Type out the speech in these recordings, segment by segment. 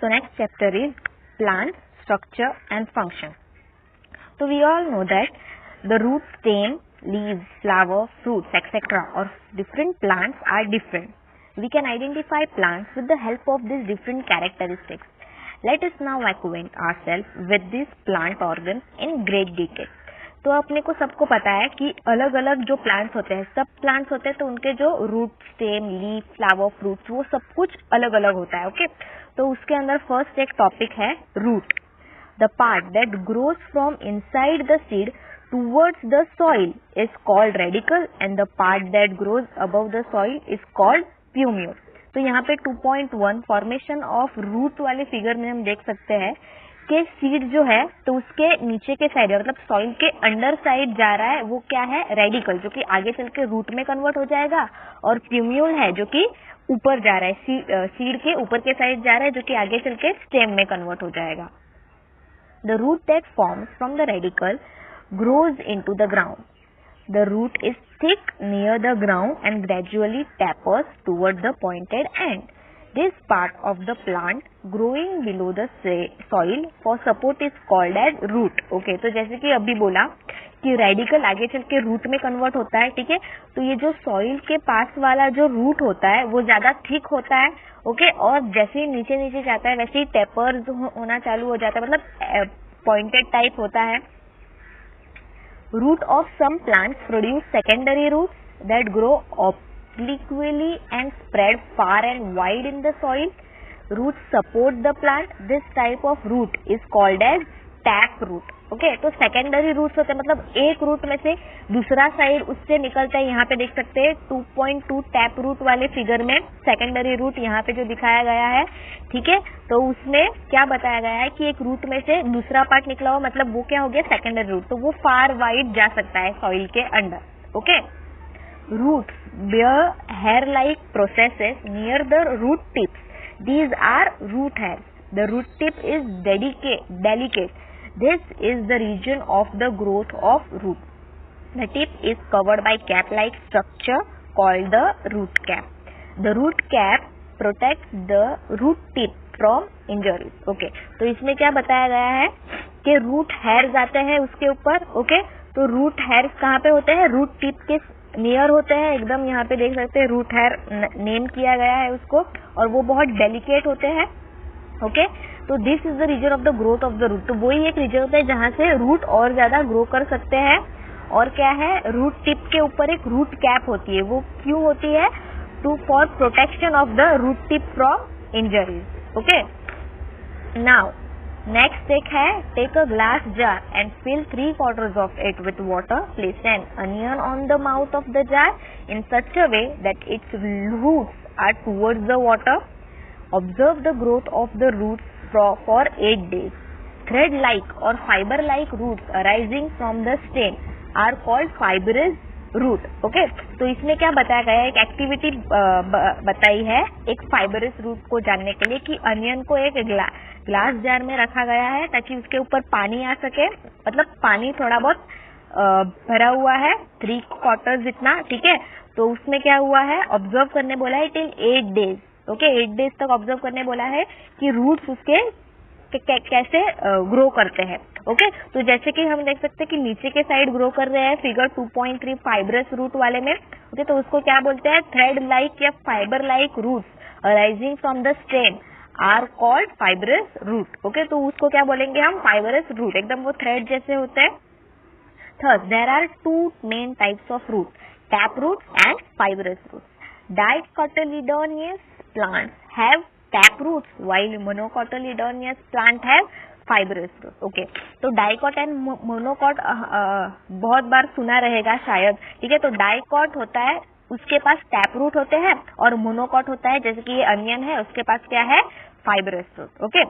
So next chapter is plant structure and function. So we all know that the root, stem, leaves, flower, fruits, etc. of different plants are different. We can identify plants with the help of these different characteristics. Let us now acquaint ourselves with these plant organs in great detail. तो अपने को सबको पता है कि अलग अलग जो प्लांट्स होते हैं, सब प्लांट्स होते हैं तो उनके जो root, stem, leaf, flower, fruits वो सब कुछ अलग अलग होता है. ओके, तो उसके अंदर फर्स्ट एक टॉपिक है root. The part that grows from inside the seed towards the soil is called radical and the part that grows above the soil is called plumule. तो यहाँ पे 2.1 फॉर्मेशन ऑफ रूट वाले figure में हम देख सकते हैं कि सीड जो है तो उसके नीचे के साइड मतलब सॉइल के अंडर साइड जा रहा है, वो क्या है, रेडिकल, जो कि आगे चल के रूट में कन्वर्ट हो जाएगा, और प्यूम्यूल है जो कि ऊपर जा रहा है, सीड के ऊपर के साइड जा रहा है, जो कि आगे चल के स्टेम में कन्वर्ट हो जाएगा. The root that forms from the radicle grows into the ground. The root is thick near the ground and gradually tapers toward the pointed end. This part of the plant growing below the soil for support is called as root. Okay, तो जैसे कि अभी बोला कि radical आगे चल के root में कन्वर्ट होता है, ठीक है, तो ये जो सॉइल के पास वाला जो रूट होता है वो ज्यादा थिक होता है. ओके, और जैसे ही नीचे नीचे जाता है वैसे ही टेपर्स होना चालू हो जाता है, मतलब पॉइंटेड टाइप होता है. Root of some plants produce secondary roots that grow obliquely and spread far and wide in the soil. Roots support the plant. This type of root is called as tap root. Okay, तो secondary roots होते हैं, मतलब एक root में से दूसरा side उससे निकलता है. यहाँ पे देख सकते हैं 2.2 टैप रूट वाले फिगर में सेकेंडरी रूट यहाँ पे जो दिखाया गया है, ठीक है, तो उसमें क्या बताया गया है कि एक रूट में से दूसरा पार्ट निकला हो, मतलब वो क्या हो गया, सेकेंडरी रूट, तो वो फार वाइड जा सकता है सॉइल के under. Okay, roots bear hair-like processes near the root tips. These are root hairs. The root tip is delicate. This is the region of the growth of root. The tip is covered by cap-like structure called the root cap. The root cap protects the root tip from injuries. Okay, तो इसमें क्या बताया गया है कि root hairs आते हैं उसके ऊपर. ओके, तो रूट हेयर्स कहाँ पे होते हैं, रूट टिप के नियर होते हैं एकदम. यहाँ पे देख सकते हैं रूट हेयर नेम किया गया है उसको, और वो बहुत डेलिकेट होते हैं. ओके, तो this is the region of the growth of the root. तो वही एक रीजन होता है जहां से रूट और ज्यादा ग्रो कर सकते हैं. और क्या है, रूट टिप के ऊपर एक रूट कैप होती है. वो क्यों होती है, to for protection of the root tip from injuries. Okay, now next एक है, take a glass jar and fill 3/4 of it with water. Place an onion on the mouth of the jar in such a way that its roots are towards the water. Observe the growth of the roots for 8 days. Thread-like or fiber-like roots arising from the stem are called fibrous root. Okay, तो इसमें क्या बताया गया है, एक activity बताई है एक फाइबरस रूट को जानने के लिए कि अनियन को एक ग्लास जार में रखा गया है ताकि उसके ऊपर पानी आ सके, मतलब पानी थोड़ा बहुत भरा हुआ है 3/4 जितना, ठीक है. तो उसमें क्या हुआ है, ऑब्जर्व करने बोला है टिल 8 days. ओके, 8 days तक ऑब्जर्व करने बोला है कि रूट्स उसके कैसे ग्रो करते हैं. ओके, तो जैसे कि हम देख सकते हैं कि नीचे के साइड ग्रो कर रहे हैं फिगर 2.3 फाइब्रस रूट वाले में. ओके, तो उसको क्या बोलते हैं, थ्रेड लाइक या fibre like roots arising from the stem are called fibrous root. Okay, तो उसको क्या बोलेंगे हम, फाइबरस रूट, एकदम वो थ्रेड जैसे होते हैं. Thus, there are two main types of root, tap root and fibrous roots. Dicotyledonous plants have tap roots while monocotyledonous plant have fibrous roots. Okay, तो डाइकॉट एंड मोनोकॉट बहुत बार सुना रहेगा शायद, ठीक है. तो डाइकॉट होता है उसके पास टैप रूट होते हैं, और मोनोकॉट होता है जैसे कि ये अनियन है उसके पास क्या है, fibrous root. Okay,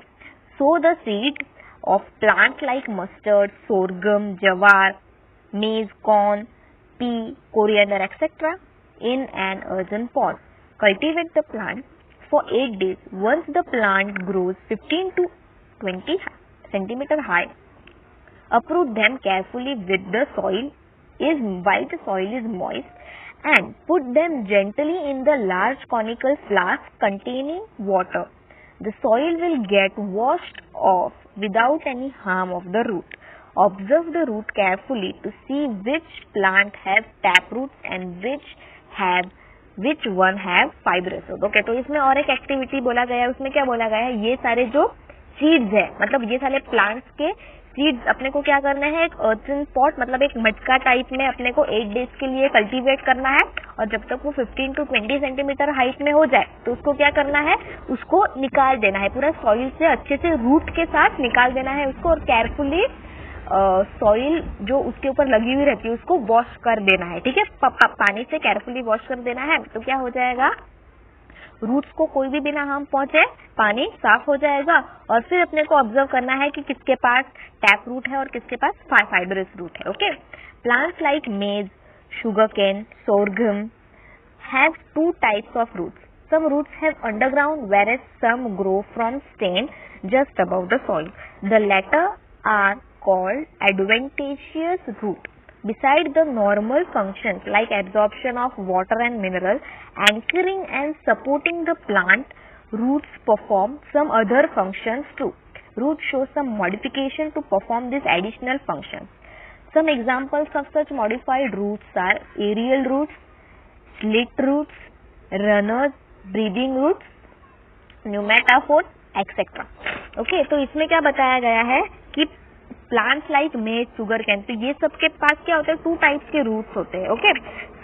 so the seed of plant like mustard, sorghum, jowar, maize, corn, pea, coriander, etc. in an earthen pot. Cultivate the plant for 8 days. Once the plant grows 15 to 20 centimeter high, uproot them carefully with the soil while the soil is moist, and put them gently in the large conical flask containing water. The soil will get washed off without any harm of the root. Observe the root carefully to see which plant have tap roots and which one have fibrous root. Okay, तो इसमें और एक activity बोला गया है, उसमें क्या बोला गया है, ये सारे जो सीड्स है, मतलब ये सारे प्लांट्स के सीड्स अपने को क्या करना है, एक अर्थन पॉट मतलब एक मटका टाइप में अपने को 8 डेज के लिए कल्टीवेट करना है, और जब तक वो 15 to 20 सेंटीमीटर हाइट में हो जाए तो उसको क्या करना है, उसको निकाल देना है, पूरा सॉइल से अच्छे से रूट के साथ निकाल देना है उसको, और केयरफुली सॉइल जो उसके ऊपर लगी हुई रहती है उसको वॉश कर देना है, ठीक है, पानी से केयरफुली वॉश कर देना है, तो क्या हो जाएगा, रूट्स को कोई भी बिना हार्म पहुंचे पानी साफ हो जाएगा। और फिर अपने को ऑब्जर्व करना है कि किसके पास टैप रूट है और किसके पास फाइब्रस रूट है। Okay, plants like maize, sugar cane, sorghum have 2 types of roots. Some roots have underground, whereas some grow from stem just above the soil. The latter are called adventitious root. Beside the normal functions like absorption of water and mineral, anchoring and supporting the plant, roots perform some other functions too. Roots show some modification to perform these additional functions. Some examples of such modified roots are aerial roots, slit roots, runners, breathing roots, pneumatophores, etc. Okay, तो इसमें क्या बताया गया है कि plants like maize, sugar cane, तो ये सबके पास क्या होता है, 2 टाइप्स के रूट्स होते हैं। ओके,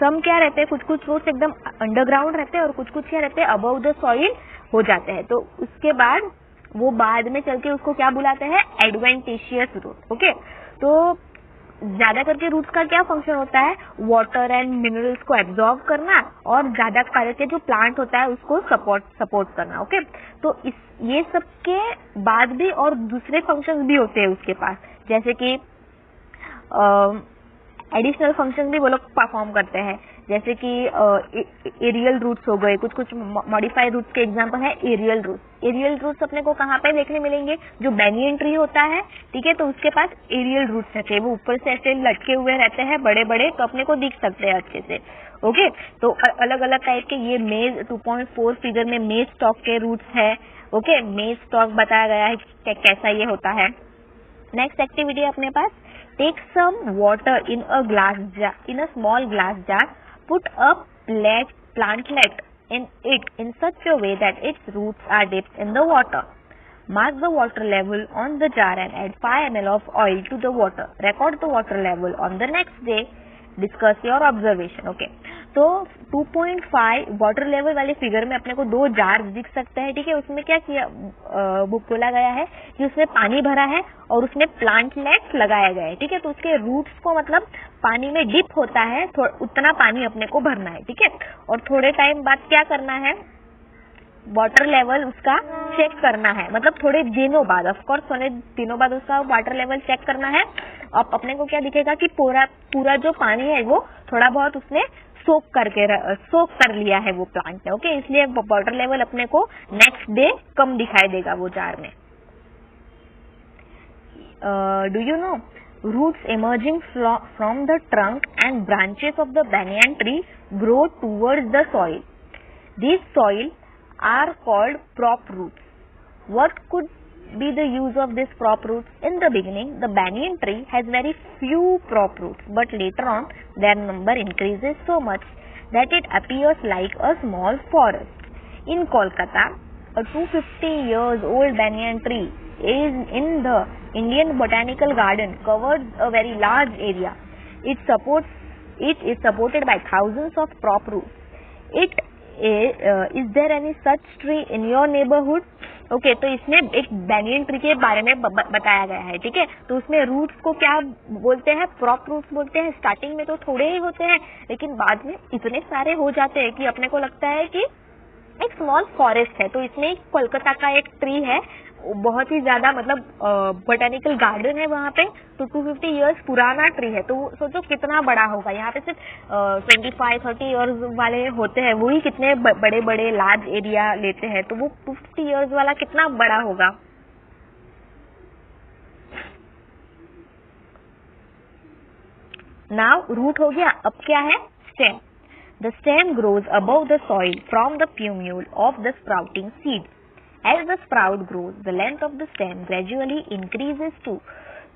सम क्या रहते हैं, कुछ रूट्स एकदम अंडरग्राउंड रहते हैं और कुछ क्या रहते हैं, अबव द सॉइल हो जाते हैं। तो उसके बाद वो बाद में चल के उसको क्या बुलाते हैं, एडवेंटिशियस रूट। ओके, तो ज्यादा करके रूट्स का क्या फंक्शन होता है, वाटर एंड मिनरल्स को एब्जॉर्ब करना और ज्यादा करके जो प्लांट होता है उसको सपोर्ट करना। ओके, तो ये सब के बाद भी और दूसरे फंक्शंस भी होते हैं उसके पास, जैसे कि एडिशनल फंक्शन भी वो लोग परफॉर्म करते हैं, जैसे कि एरियल रूट्स हो गए, कुछ मॉडिफाइड रूट्स के एग्जांपल है एरियल रूट्स। एरियल रूट्स अपने को कहाँ पे देखने मिलेंगे, जो बैनियन ट्री होता है, ठीक है, तो उसके पास एरियल रूट्स रहते हैं, वो ऊपर से ऐसे लटके हुए रहते हैं बड़े बड़े, तो अपने को दिख सकते हैं अच्छे से। ओके, तो अलग अलग टाइप के ये मेज 2.4 फिगर में मेज स्टॉक के रूट्स है। ओके, मेज स्टॉक बताया गया है कि कैसा ये होता है। नेक्स्ट एक्टिविटी अपने पास, take some water in a small glass jar, put a plantlet in it in such a way that its roots are dipped in the water. Mark the water level on the jar and add 5 ml of oil to the water. Record the water level on the next day. Discuss your observation. Okay, तो 2.5 water level वाले figure में अपने को 2 jar दिख सकते हैं, ठीक है। उसमें क्या किया बोला गया है कि उसमें पानी भरा है और उसमें प्लांटलेट्स लगाया गया है, ठीक है। तो उसके रूट्स को मतलब पानी में डिप होता है, उतना पानी अपने को भरना है, ठीक है। और थोड़े टाइम बाद क्या करना है, वाटर लेवल उसका चेक करना है, मतलब थोड़े दिनों बाद, ऑफकोर्स थोड़े दिनों बाद उसका वाटर लेवल चेक करना है। अब अपने को क्या दिखेगा कि पूरा जो पानी है वो थोड़ा बहुत उसने सोक कर लिया है वो प्लांट ने। ओके, इसलिए वाटर लेवल अपने को नेक्स्ट डे कम दिखाई देगा वो जार में। Do you know, roots emerging from the trunk and branches of the banyan tree grow towards the soil. These soil are called prop roots. What could be the use of this prop roots? In the beginning, the banyan tree has very few prop roots, but later on their number increases so much that it appears like a small forest. In Kolkata, a 250 years old banyan tree is in the Indian Botanical Garden, covers a very large area. It is supported by thousands of prop roots. Is there any such tree in your neighborhood? Okay, तो इसमें एक banyan tree के बारे में बताया गया है, ठीक है। तो उसमें रूट्स को क्या बोलते हैं, प्रॉप रूट्स बोलते हैं। स्टार्टिंग में तो थोड़े ही होते हैं, लेकिन बाद में इतने सारे हो जाते हैं कि अपने को लगता है कि एक स्मॉल फॉरेस्ट है। तो इसमें कोलकाता का एक ट्री है, बहुत ही ज्यादा मतलब बोटेनिकल गार्डन है वहाँ पे, तो 250 इयर्स पुराना ट्री है। तो सोचो कितना बड़ा होगा। यहाँ पे सिर्फ 25-30 इयर्स वाले होते हैं, वही कितने बड़े बड़े लार्ज एरिया लेते हैं, तो वो 250 इयर्स वाला कितना बड़ा होगा। नाउ रूट हो गया, अब क्या है, stem. The stem grows above the soil from the plumule of the sprouting seed. As the sprout grows, the length of the stem gradually increases too.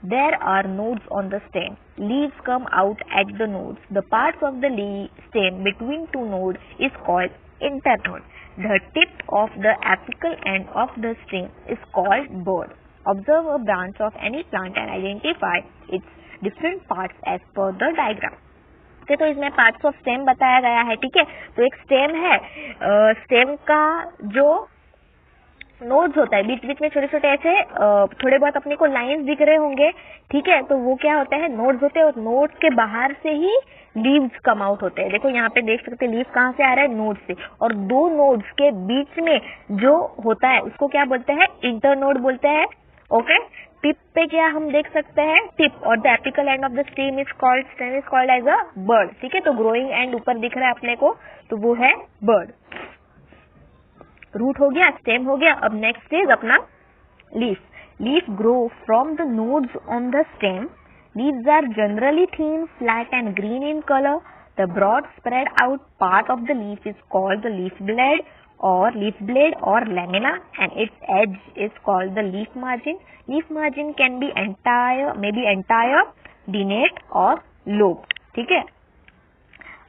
There are nodes on the stem. Leaves come out at the nodes. The parts of the stem between two nodes is called internode. The tip of the apical end of the stem is called bud. Observe a branch of any plant and identify its different parts as per the diagram. तो इसमें parts of stem बताया गया है, ठीक है। तो एक stem है, स्टेम का जो नोड्स होता है, बीच बीच में छोटे छोटे ऐसे थोड़े बहुत अपने को लाइंस दिख रहे होंगे, ठीक है। तो वो क्या होता है, नोड्स होते हैं, और नोड्स के बाहर से ही लीव्स कम आउट होते हैं। देखो यहाँ पे देख सकते हैं लीव कहाँ से आ रहा है, नोड से, और दो नोड्स के बीच में जो होता है उसको क्या बोलते हैं, इंटरनोड बोलते हैं। ओके, टिप पे क्या हम देख सकते हैं, टिप, और the apical end of the stem is called as a bud, ठीक है। तो ग्रोइंग एंड ऊपर दिख रहा है अपने को, तो वो है बर्ड। रूट हो गया, स्टेम हो गया। अब नेक्स्ट इज अपना leaf. Leaf grow from the nodes on the stem. Leaves are generally thin, flat and green in color. The broad spread out part of the leaf is called the leaf blade or lamina, and its edge is called the leaf margin. Leaf margin can be entire, dentate or lobed, ठीक है।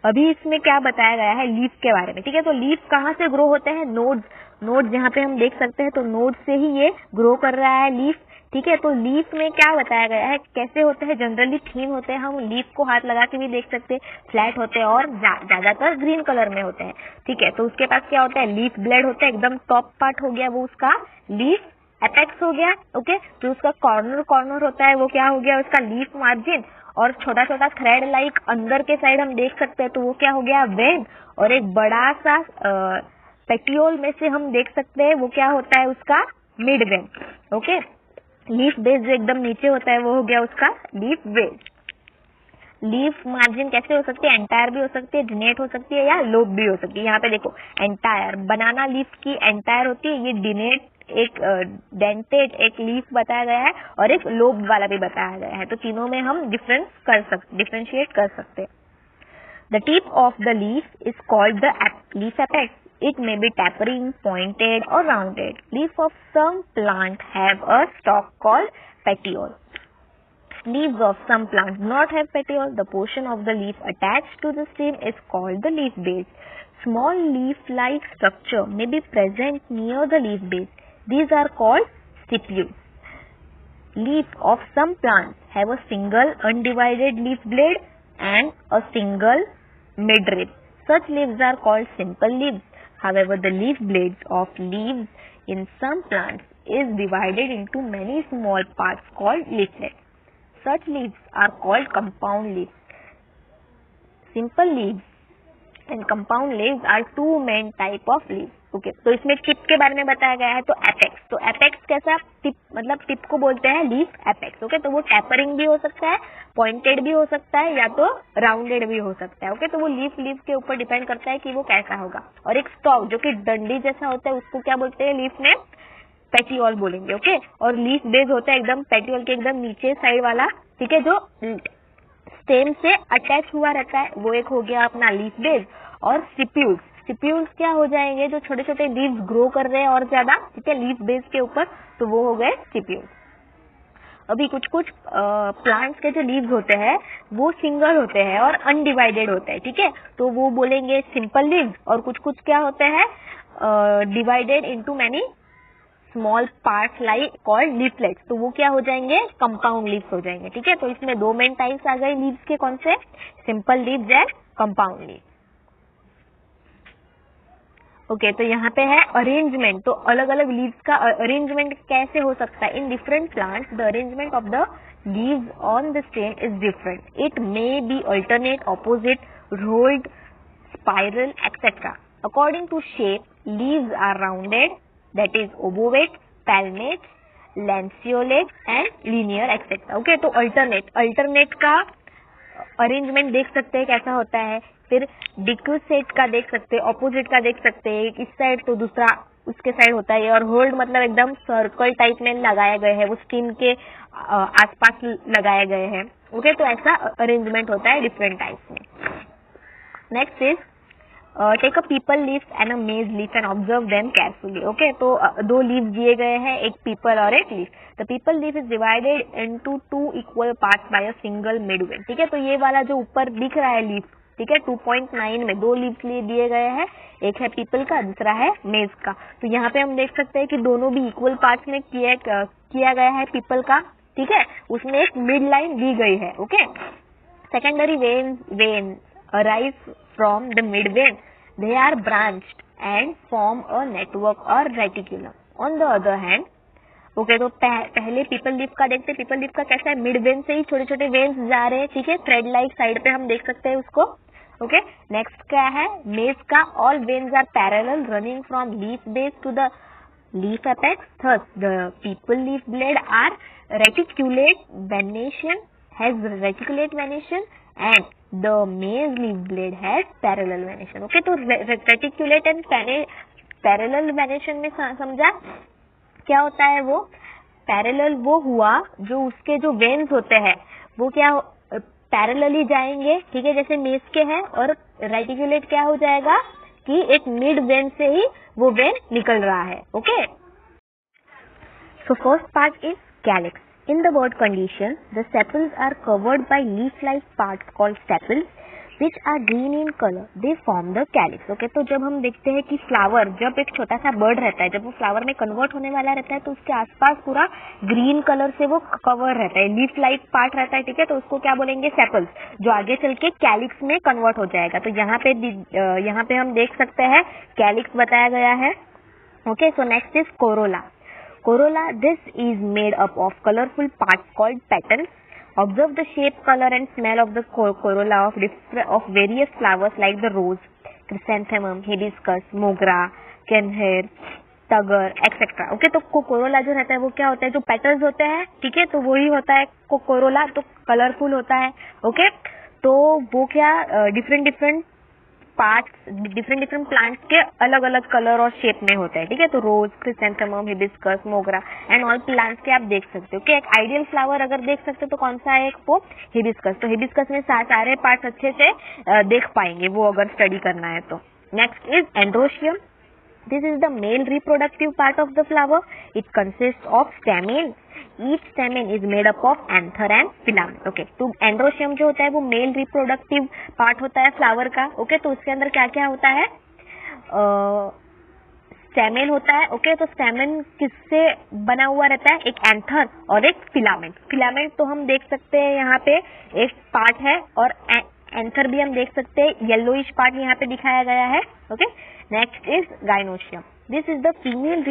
अभी इसमें क्या बताया गया है leaf के बारे में, ठीक है। तो लीफ कहाँ से ग्रो होते हैं, नोड्स जहाँ पे हम देख सकते हैं, तो नोड से ही ये ग्रो कर रहा है लीफ, ठीक है। तो लीफ में क्या बताया गया है, कैसे होते हैं, जनरली थीन होते हैं, हम लीफ को हाथ लगा के भी देख सकते हैं, फ्लैट होते हैं और ज्यादातर ग्रीन कलर में होते हैं, ठीक है। तो उसके पास क्या होता है, लीफ ब्लेड होता है, एकदम टॉप पार्ट हो गया वो उसका लीफ एपेक्स हो गया, ओके। तो उसका कॉर्नर होता है, वो क्या हो गया, उसका लीफ मार्जिन, और छोटा छोटा थ्रेड लाइक अंदर के साइड हम देख सकते हैं, तो वो क्या हो गया, वेन, और एक बड़ा सा पेटियोल में से हम देख सकते हैं, वो क्या होता है उसका mid when, okay. Leaf base जो एकदम नीचे होता है वो हो गया उसका लीफ बेस। लीफ मार्जिन कैसे हो सकती है, एंटायर भी हो सकती है, डिनेट हो सकती है, या लोब भी हो सकती है। यहाँ पे देखो एंटायर, बनाना लीफ की एंटायर होती है, ये डिनेट एक डेंटेड एक लीफ बताया गया है, और एक लोब वाला भी बताया गया है। तो तीनों में हम डिफरेंशिएट कर सकते हैं। The tip of the leaf is called the leaf apex. It may be tapering, pointed or rounded. Leaf of some plant have a stalk called petiole. Leaves of some plants do not have petiole. The portion of the leaf attached to the stem is called the leaf base. Small leaf-like structure may be present near the leaf base. These are called stipules. Leaf of some plants have a single undivided leaf blade and a single midrib. Such leaves are called simple leaves. However, the leaf blades of leaves in some plants is divided into many small parts called leaflets. Such leaves are called compound leaves. Simple leaves and compound leaves are two main type of leaves. Okay, तो इसमें tip के बारे में बताया गया है। तो apex, तो एपेक्स कैसा, टिप मतलब टिप को बोलते हैं लीफ एपेक्स, ओके। तो वो टैपरिंग भी हो सकता है, पॉइंटेड भी हो सकता है, या तो राउंडेड भी हो सकता है, ओके। तो वो लीफ के ऊपर डिपेंड करता है कि वो कैसा होगा। और एक स्टॉक जो कि डंडी जैसा होता है उसको क्या बोलते हैं लीफ में, पेटियोल बोलेंगे, ओके। और लीफ बेस होता है एकदम पेटियोल के एकदम नीचे साइड वाला, ठीक है, जो स्टेम से अटैच हुआ रहता है, वो एक हो गया अपना लीफ बेस। और स्टिप्यूल्स क्या हो जाएंगे, जो छोटे छोटे लीव्स ग्रो कर रहे हैं और ज्यादा, ठीक है, लीफ बेस के ऊपर, तो वो हो गए स्टिप्यूल्स। अभी कुछ प्लांट्स के जो लीव्स होते हैं वो सिंगल होते हैं और अनडिवाइडेड होते हैं, ठीक है। तो वो बोलेंगे सिंपल लीव्स, और कुछ क्या होते हैं divided into many small parts like called leaflets, तो वो क्या हो जाएंगे, कंपाउंड लीव्स हो जाएंगे, ठीक है। तो इसमें दो मेन टाइप्स आ गए लीव्स के, कौन से, simple leaves and compound leaves, okay. तो यहाँ पे है अरेंजमेंट, तो अलग अलग लीव्स का अरेंजमेंट कैसे हो सकता है। In different plants the arrangement of the leaves on the stem is different. It may be alternate, opposite, rolled, spiral, etc. According to shape, leaves are rounded, that is obovate, palmate, lanceolate and linear, etc. Okay, तो alternate का arrangement देख सकते हैं कैसा होता है, फिर डिक्यूसेट का देख सकते हैं, ऑपोजिट का देख सकते हैं, इस साइड तो दूसरा उसके साइड होता है, और होल्ड मतलब एकदम सर्कल टाइप में लगाए गए हैं, वो स्किन के आसपास लगाए गए हैं. ओके, तो ऐसा अरेंजमेंट होता है डिफरेंट टाइप्स में. Next is take a peepal leaf and a maize leaf and observe them carefully. Okay, तो दो लीफ दिए गए हैं, एक पीपल और एक leaf. The people leaf is divided into 2 equal parts bye a single mid when. ठीक है, तो ये वाला जो ऊपर दिख रहा है लीफ, ठीक है, 2.9 में दो लीव्स लिए दिए गए हैं, एक है पीपल का, दूसरा है मेज का. तो यहाँ पे हम देख सकते हैं कि दोनों भी इक्वल पार्ट्स में किया गया है पीपल का. ठीक है, उसमें एक मिड लाइन दी गई है. Okay, secondary vein arise from the mid vein. They are branched and form a network और reticulum. On the other hand, okay, तो पहले पीपल लीफ का देखते हैं. पीपल लीफ का कैसा है, मिड वेन से ही छोटे छोटे वेन्स जा रहे हैं. ठीक है, थ्रेड लाइक साइड पे हम देख सकते हैं उसको. ओके, नेक्स्ट क्या है, मेज का. All veins are parallel running from leaf base to the leaf apex. Thus, the people leaf blade are reticulate venation, has reticulate venation, and the maize leaf blade has parallel venation. Okay, तो reticulate and parallel venation में समझा क्या होता है. वो parallel वो हुआ जो उसके जो वेन्स होते हैं वो क्या पैरेलली जाएंगे. ठीक है, जैसे मेज के हैं. और रेटिकुलेट क्या हो जाएगा कि एक मिड वेन से ही वो वेन निकल रहा है. Okay, so first part is calyx. In the bud condition, the sepals are covered by leaf like parts called sepals which are green in color. They form the calyx. Okay, तो जब हम देखते हैं कि flower, जब एक छोटा सा बर्ड रहता है, जब वो फ्लावर में कन्वर्ट होने वाला रहता है तो उसके आसपास पूरा ग्रीन कलर से वो कवर रहता है, लीफ लाइक पार्ट रहता है. ठीक है, तो उसको क्या बोलेंगे, सेपल्स, जो आगे चल के कैलिक्स में कन्वर्ट हो जाएगा. तो यहाँ पे हम देख सकते हैं कैलिक्स बताया गया है. Okay, so next is Corolla. Corolla, this is made up of colorful parts called petals. Observe the shape, color and smell of the corolla of various flowers like the rose, chrysanthemum, hibiscus, mogra, canher, tugger, etc. Okay, तो Corolla जो रहता है वो क्या होता है, जो petals होते हैं. ठीक है, तो वही होता है कोरोला. तो कलरफुल होता है. ओके, तो वो क्या डिफरेंट पार्ट्स डिफरेंट प्लांट्स के अलग अलग कलर और शेप में होते हैं. ठीक है, तो रोज, क्रिसेंथेमम, हिबिस्कस, मोगरा एंड ऑल प्लांट्स के आप देख सकते हो. कि एक आइडियल फ्लावर अगर देख सकते हो तो कौन सा है, एक वो हिबिस्कस. तो हिबिस्कस में सारे पार्ट्स अच्छे से देख पाएंगे वो अगर स्टडी करना है तो. Next is androecium. This is the male reproductive part of the flower. It consists of stamen. Each stamen is made up of anther and filament. Okay, तो एंड्रोशियम जो होता है वो मेल रिप्रोडक्टिव पार्ट होता है फ्लावर का. Okay, तो उसके अंदर क्या क्या होता है, स्टेमेन होता है. ओके, तो स्टेमेन किससे बना हुआ रहता है, एक एंथर और एक फिलामेंट. फिलामेंट तो हम देख सकते हैं यहाँ पे एक पार्ट है, और एंथर भी हम देख सकते हैं, येलोइश पार्ट यहाँ पे दिखाया गया है. Okay, next is gynoecium. This is the female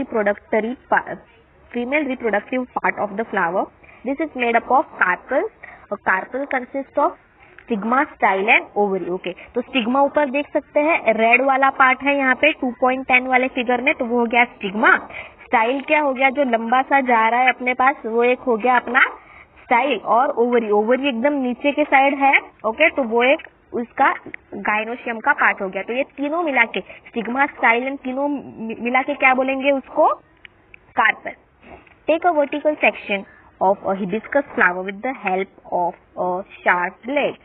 reproductive part of the flower. This is made up of carpels. A carpel consists of stigma, style and ovary. Okay, तो स्टिग्मा ऊपर देख सकते हैं, रेड वाला पार्ट है यहाँ पे 2.10 वाले फिगर में, तो वो हो गया स्टिग्मा. स्टाइल क्या हो गया, जो लंबा सा जा रहा है अपने पास, वो एक हो गया अपना स्टाइल. और ओवरी एकदम नीचे के साइड है. ओके, तो वो एक उसका गाइनोशियम का पार्ट हो गया. तो ये तीनों मिला के, स्टिग्मा, स्टाइल एंड तीनों मिला के क्या बोलेंगे उसको, carpel. Take a vertical section of a hibiscus flower with the help of a sharp blade.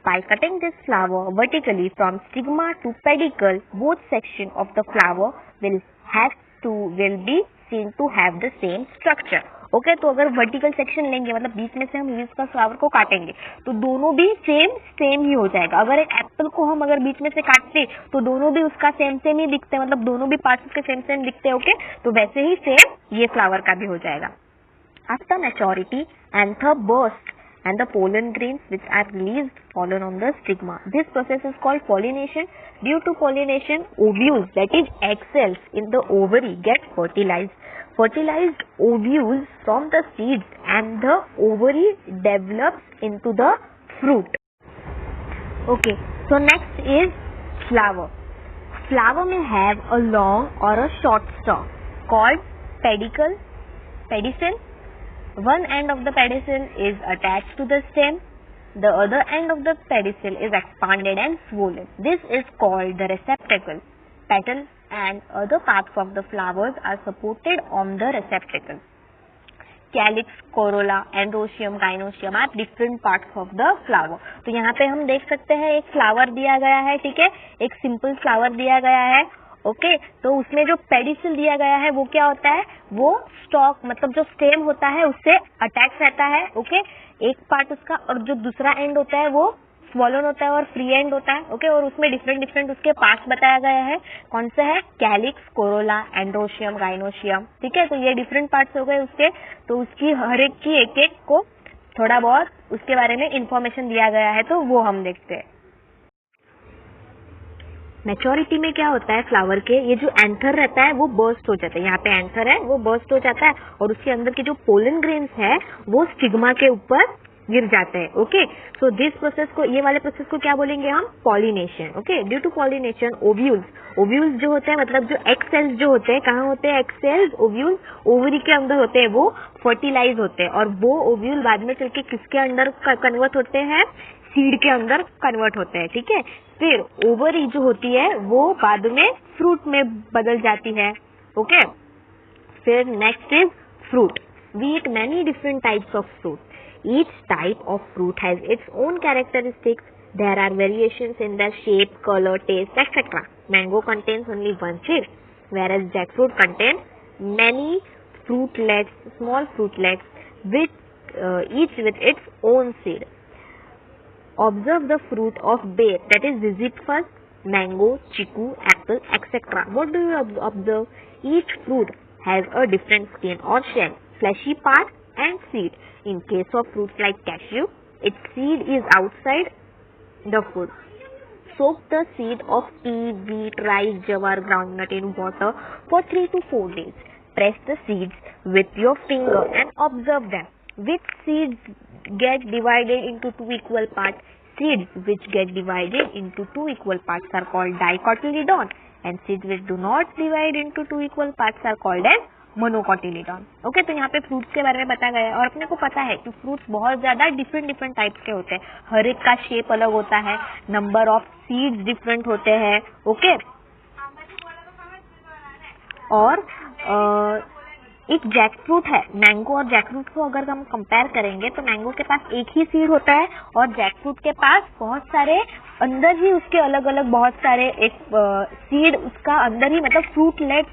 By cutting this flower vertically from stigma to pedicel, both sections of the flower will be seen to have the same structure. Okay, तो अगर vertical section लेंगे, मतलब बीच में से हम hibiscus flower को काटेंगे, तो दोनों भी सेम ही हो जाएगा. अगर एक एप्पल को हम अगर बीच में से काटते तो दोनों भी उसका सेम ही दिखते हैं, मतलब दोनों भी पार्ट्स के सेम दिखते हैं. ओके, तो वैसे ही सेम ये फ्लावर का भी हो जाएगा. After maturity, anther bursts and the pollen grains which are released fallen on the stigma. This process is called pollination. Due to pollination, ovules, that is egg cells in the ovary, get fertilized. Fertilized ovules from the seeds and the ovary develops into the fruit. Okay, so next is flower. Flower may have a long or a short stalk called pedicel. One end of the pedicel is attached to the stem. The other end of the pedicel is expanded and swollen. This is called the receptacle. Petals and other parts of the flowers are supported on the receptacle. Calyx, corolla, androecium, gynoecium are different parts of the flower. तो यहाँ पे हम देख सकते हैं एक flower दिया गया है, ठीक है, एक सिंपल फ्लावर दिया गया है। ओके, तो उसमें जो पेडिसिल दिया गया है वो क्या होता है, वो स्टॉक मतलब जो स्टेम होता है उससे अटैच रहता है। ओके, एक पार्ट उसका, और जो दूसरा एंड होता है वो स्वॉलन होता है और फ्री एंड होता है। ओके, और उसमें डिफरेंट डिफरेंट उसके पार्ट्स बताया गया है। कौन से है, कैलिक्स, कोरोला, एंड्रोशियम, गाइनोशियम, ठीक है। तो ये डिफरेंट पार्ट्स हो गए उसके। तो उसकी हर एक की एक एक को थोड़ा बहुत उसके बारे में इंफॉर्मेशन दिया गया है, तो वो हम देखते हैं। मैच्योरिटी में क्या होता है फ्लावर के, ये जो एंथर रहता है वो बर्स्ट हो जाता है, यहाँ पे एंथर है वो बर्स्ट हो जाता है और उसके अंदर के जो पोलन ग्रेन्स है वो स्टिग्मा के ऊपर गिर जाते हैं। ओके, सो दिस प्रोसेस को, ये वाले प्रोसेस को क्या बोलेंगे हम, pollination. Okay, due to pollination ovules जो होते हैं, मतलब जो एग सेल्स जो होते हैं, कहाँ होते हैं एग सेल्स, ओव्यूल्स ओवरी के अंदर होते हैं, वो फर्टिलाइज होते हैं और वो ओव्यूल बाद में चल के किसके अंदर कन्वर्ट होते हैं, सीड के अंदर कन्वर्ट होते हैं, ठीक है। फिर ओवरी जो होती है वो बाद में फ्रूट में बदल जाती है। ओके, फिर next is fruit. We eat many different types of fruit. Each type of fruit has its own characteristics. There are variations in their shape, color, taste, etc. Mango contains only one seed, whereas jackfruit contains many fruitlets, small fruitlets, each with its own seed. Observe the fruit of bear, that is visit first, mango, chiku, apple, etc. What do you observe? Each fruit has a different skin or shell, fleshy part and seed. In case of fruits like cashew, its seed is outside the fruit. Soak the seed of pea, wheat, rice, jawar, groundnut in water for 3 to 4 days. Press the seeds with your finger and observe them. Which seeds get divided into 2 equal parts? Seeds which get divided into 2 equal parts are called dicotyledon, and seeds which do not divide into 2 equal parts are called as monocotyledon. Okay, तो यहाँ पे fruits के बारे में बताया गया है और अपने को पता है कि फ्रूट्स बहुत ज्यादा डिफरेंट टाइप्स के होते हैं, हर एक का शेप अलग होता है, नंबर ऑफ सीड्स डिफरेंट होते हैं। ओके, और एक जैकफ्रूट है, मैंगो और जैकफ्रूट को अगर हम कंपेयर करेंगे तो मैंगो के पास एक ही सीड होता है और जैकफ्रूट के पास बहुत सारे, अंदर ही उसके अलग अलग बहुत सारे एक सीड उसका अंदर ही, मतलब फ्रूटलेट्स,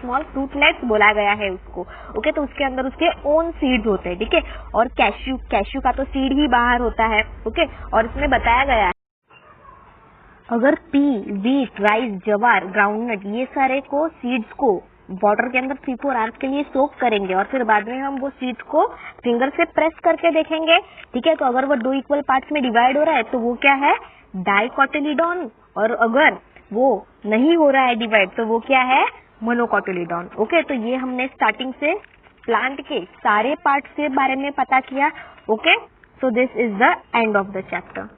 स्मॉल फ्रूटलेट्स बोला गया है उसको। ओके, तो उसके अंदर उसके ओन सीड्स होते हैं, ठीक है। और कैश्यू का तो सीड ही बाहर होता है। ओके, और इसमें बताया गया है अगर पी, व्हीट, राइस, जवार, ग्राउंडनट, ये सारे को सीड्स को वाटर के अंदर 3-4 आवर्स के लिए सोक करेंगे और फिर बाद में हम वो सीड्स को फिंगर से प्रेस करके देखेंगे, ठीक है। तो अगर वो 2 इक्वल पार्ट्स में डिवाइड हो रहा है तो वो क्या है, डाइकोटिलेडॉन, और अगर वो नहीं हो रहा है डिवाइड तो वो क्या है, मोनोकोटिलेडॉन। ओके, तो ये हमने स्टार्टिंग से प्लांट के सारे पार्ट्स के बारे में पता किया। Okay, so this is the end of the chapter.